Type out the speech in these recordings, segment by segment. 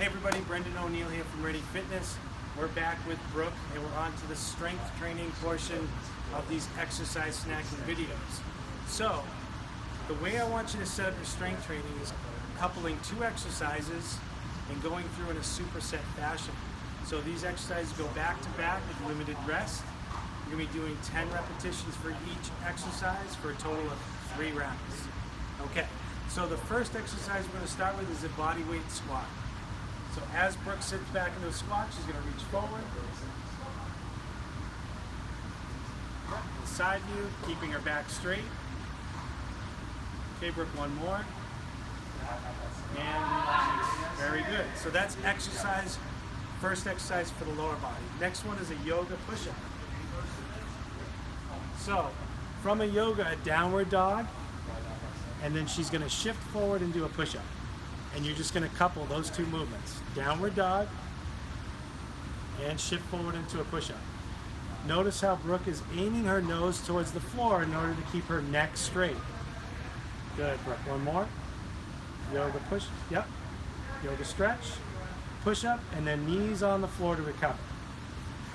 Hey everybody, Brendan O'Neill here from Ready Fitness. We're back with Brooke and we're on to the strength training portion of these exercise snacking videos. So, the way I want you to set up your strength training is coupling two exercises and going through in a superset fashion. So these exercises go back to back with limited rest. You're going to be doing 10 repetitions for each exercise for a total of 3 rounds. Okay, so the first exercise we're going to start with is a body weight squat. So as Brooke sits back into a squat, she's going to reach forward. The side view, keeping her back straight. Okay, Brooke, one more. And very good. So that's exercise, first exercise for the lower body. Next one is a yoga push-up. So from a yoga, a downward dog, and then she's going to shift forward and do a push-up. And you're just going to couple those two movements. Downward dog and shift forward into a push-up. Notice how Brooke is aiming her nose towards the floor in order to keep her neck straight. Good, Brooke. One more. Yoga push. Yep. Yoga stretch. Push-up, and then knees on the floor to recover.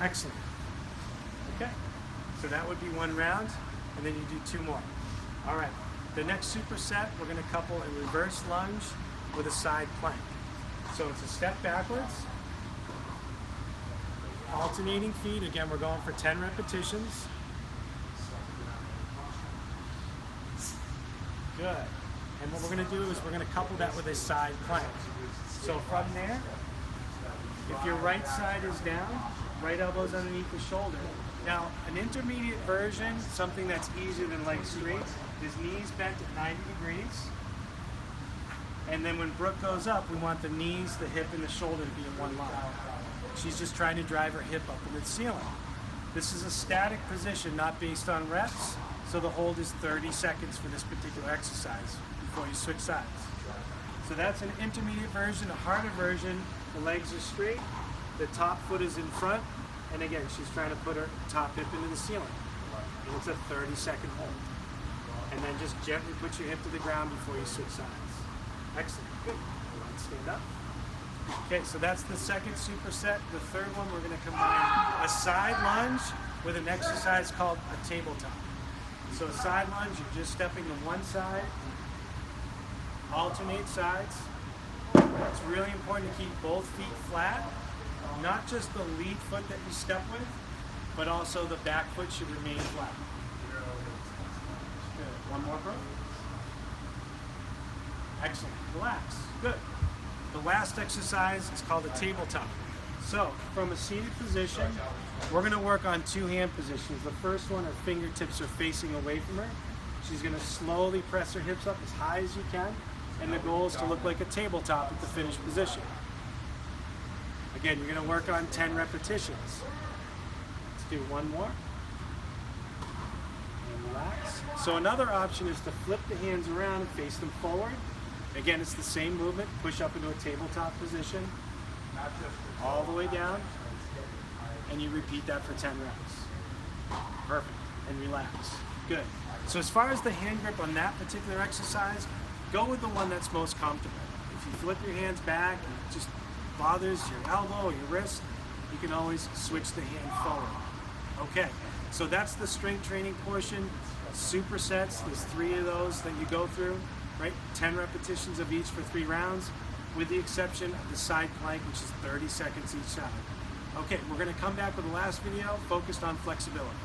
Excellent. Okay. So that would be 1 round, and then you do 2 more. All right. The next superset, we're going to couple a reverse lunge with a side plank. So it's a step backwards, alternating feet. Again, we're going for 10 repetitions. Good. And what we're going to do is we're going to couple that with a side plank. So from there, if your right side is down, right elbow's underneath the shoulder. Now, an intermediate version, something that's easier than legs straight, is knees bent at 90 degrees. And then when Brooke goes up, we want the knees, the hip, and the shoulder to be in one line. She's just trying to drive her hip up in the ceiling. This is a static position, not based on reps, so the hold is 30 seconds for this particular exercise before you switch sides. So that's an intermediate version. A harder version, the legs are straight, the top foot is in front, and again, she's trying to put her top hip into the ceiling. And it's a 30-second hold. And then just gently put your hip to the ground before you switch sides. Excellent. Good. Stand up. Okay, so that's the second superset. The third one, we're going to combine a side lunge with an exercise called a tabletop. So a side lunge, you're just stepping to one side, alternate sides. It's really important to keep both feet flat, not just the lead foot that you step with, but also the back foot should remain flat. Good. One more, bro. Excellent. Relax. Good. The last exercise is called a tabletop. So, from a seated position, we're going to work on 2 hand positions. The first one, her fingertips are facing away from her. She's going to slowly press her hips up as high as you can, and the goal is to look like a tabletop at the finished position. Again, you're going to work on 10 repetitions. Let's do 1 more. And relax. So another option is to flip the hands around and face them forward. Again, it's the same movement. Push up into a tabletop position, all the way down, and you repeat that for 10 reps. Perfect. And relax. Good. So as far as the hand grip on that particular exercise, go with the one that's most comfortable. If you flip your hands back and it just bothers your elbow or your wrist, you can always switch the hand forward. Okay, so that's the strength training portion. Supersets, there's 3 of those that you go through, right? 10 repetitions of each for 3 rounds, with the exception of the side plank, which is 30 seconds each side. Okay, we're going to come back with the last video focused on flexibility.